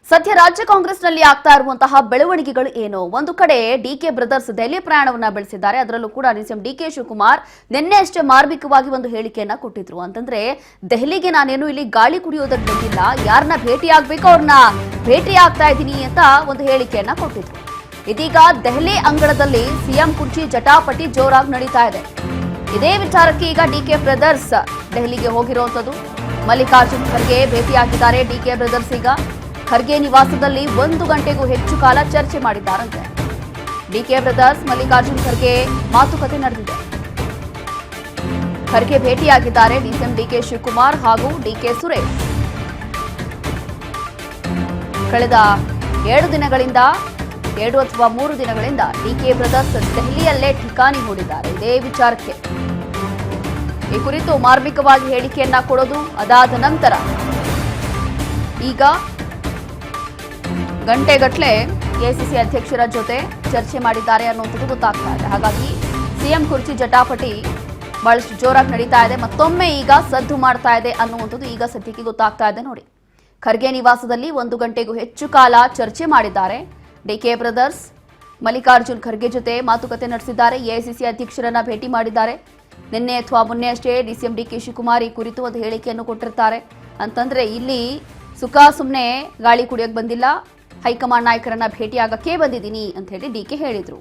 ಸದ್ಯ ರಾಜ್ಯ ಕಾಂಗ್ರೆಸ್ನಲ್ಲಿ ಆಗ್ತಾ ಇರುವಂತಹ ಬೆಳವಣಿಗೆಗಳು ಏನು? ಒಂದು ಕಡೆ ಡಿಕೆ ಬ್ರದರ್ಸ್ ದೆಹಲಿ ಪ್ರಯಾಣವನ್ನ ಬೆಳೆಸಿದ್ದಾರೆ. ಅದರಲ್ಲೂ ಕೂಡ ಸಿಎಂ ಡಿಕೆ ಶಿವಕುಮಾರ್ ನಿನ್ನೆ ಅಷ್ಟೇ ಮಾರ್ಮಿಕವಾಗಿ ಒಂದು ಹೇಳಿಕೆಯನ್ನ ಕೊಟ್ಟಿದ್ರು. ಅಂತಂದ್ರೆ ದೆಹಲಿಗೆ ನಾನೇನು ಇಲ್ಲಿ ಗಾಳಿ ಕುಡಿಯೋದಕ್ಕೆ ಬಂದಿಲ್ಲ, ಯಾರನ್ನ ಭೇಟಿ ಆಗ್ಬೇಕೋ ಅವ್ರನ್ನ ಭೇಟಿ ಆಗ್ತಾ ಇದ್ದೀನಿ ಅಂತ ಒಂದು ಹೇಳಿಕೆಯನ್ನ ಕೊಟ್ಟಿದ್ರು. ಇದೀಗ ದೆಹಲಿ ಅಂಗಳದಲ್ಲಿ ಸಿಎಂ ಕುರ್ಚಿ ಜಟಾಪಟಿ ಜೋರಾಗಿ ನಡೀತಾ ಇದೆ. ಇದೇ ವಿಚಾರಕ್ಕೆ ಈಗ ಡಿಕೆ ಬ್ರದರ್ಸ್ ದೆಹಲಿಗೆ ಹೋಗಿರುವಂತದ್ದು. ಮಲ್ಲಿಕಾರ್ಜುನ್ ಖರ್ಗೆ ಭೇಟಿಯಾಗಿದ್ದಾರೆ ಡಿಕೆ ಬ್ರದರ್ಸ್. ಈಗ ಖರ್ಗೆ ನಿವಾಸದಲ್ಲಿ 1 ಗಂಟೆಗೂ ಹೆಚ್ಚು ಕಾಲ ಚರ್ಚೆ ಮಾಡಿದ್ದಾರಂತೆ. ಡಿಕೆ ಬ್ರದರ್ಸ್ ಮಲ್ಲಿಕಾರ್ಜುನ್ ಖರ್ಗೆ ಮಾತುಕತೆ ನಡೆದಿದೆ. ಖರ್ಗೆ ಭೇಟಿಯಾಗಿದ್ದಾರೆ ಡಿಸಿಎಂ ಡಿಕೆ ಶಿವಕುಮಾರ್ ಹಾಗೂ ಡಿಕೆ ಸುರೇಶ್. ಕಳೆದ 2 ಅಥವಾ 3 ದಿನಗಳಿಂದ ಡಿಕೆ ಬ್ರದರ್ಸ್ ದೆಹಲಿಯಲ್ಲೇ ಠಿಕಾಣಿ ಹೂಡಿದ್ದಾರೆ ಇದೇ ವಿಚಾರಕ್ಕೆ. ಈ ಕುರಿತು ಮಾರ್ಮಿಕವಾಗಿ ಹೇಳಿಕೆಯನ್ನ ಕೊಡೋದು, ಅದಾದ ನಂತರ ಈಗ ಗಂಟೆಗಟ್ಟಲೆ ಎಐಸಿಸಿ ಅಧ್ಯಕ್ಷರ ಜೊತೆ ಚರ್ಚೆ ಮಾಡಿದ್ದಾರೆ ಅನ್ನುವಂಥದ್ದು ಗೊತ್ತಾಗ್ತಾ ಇದೆ. ಹಾಗಾಗಿ ಸಿಎಂ ಕುರ್ಚಿ ಜಟಾಪಟಿ ಬಹಳಷ್ಟು ಜೋರಾಗಿ ನಡೀತಾ ಇದೆ. ಮತ್ತೊಮ್ಮೆ ಈಗ ಸದ್ದು ಮಾಡ್ತಾ ಇದೆ ಅನ್ನುವಂಥದ್ದು ಈಗ ಸದ್ಯಕ್ಕೆ ಗೊತ್ತಾಗ್ತಾ ಇದೆ. ನೋಡಿ, ಖರ್ಗೆ ನಿವಾಸದಲ್ಲಿ 1 ಗಂಟೆಗೂ ಹೆಚ್ಚು ಕಾಲ ಚರ್ಚೆ ಮಾಡಿದ್ದಾರೆ ಡಿಕೆ ಬ್ರದರ್ಸ್. ಮಲ್ಲಿಕಾರ್ಜುನ್ ಖರ್ಗೆ ಜೊತೆ ಮಾತುಕತೆ ನಡೆಸಿದ್ದಾರೆ. ಎಐಸಿಸಿ ಅಧ್ಯಕ್ಷರನ್ನ ಭೇಟಿ ಮಾಡಿದ್ದಾರೆ. ನಿನ್ನೆ ಅಥವಾ ಮೊನ್ನೆ ಅಷ್ಟೇ ಡಿಸಿಎಂ ಡಿಕೆ ಶಿವಕುಮಾರ್ ಈ ಕುರಿತು ಒಂದು ಹೇಳಿಕೆಯನ್ನು ಕೊಟ್ಟಿರ್ತಾರೆ. ಅಂತಂದ್ರೆ ಇಲ್ಲಿ ಸುಖ ಸುಮ್ಮನೆ ಗಾಳಿ ಕುಡಿಯೋಕೆ ಬಂದಿಲ್ಲ, ಹೈಕಮಾಂಡ್ ನಾಯಕರನ್ನ ಭೇಟಿಯಾಗಕ್ಕೆ ಬಂದಿದ್ದೀನಿ ಅಂತ ಹೇಳಿ ಡಿಕೆ ಹೇಳಿದ್ರು.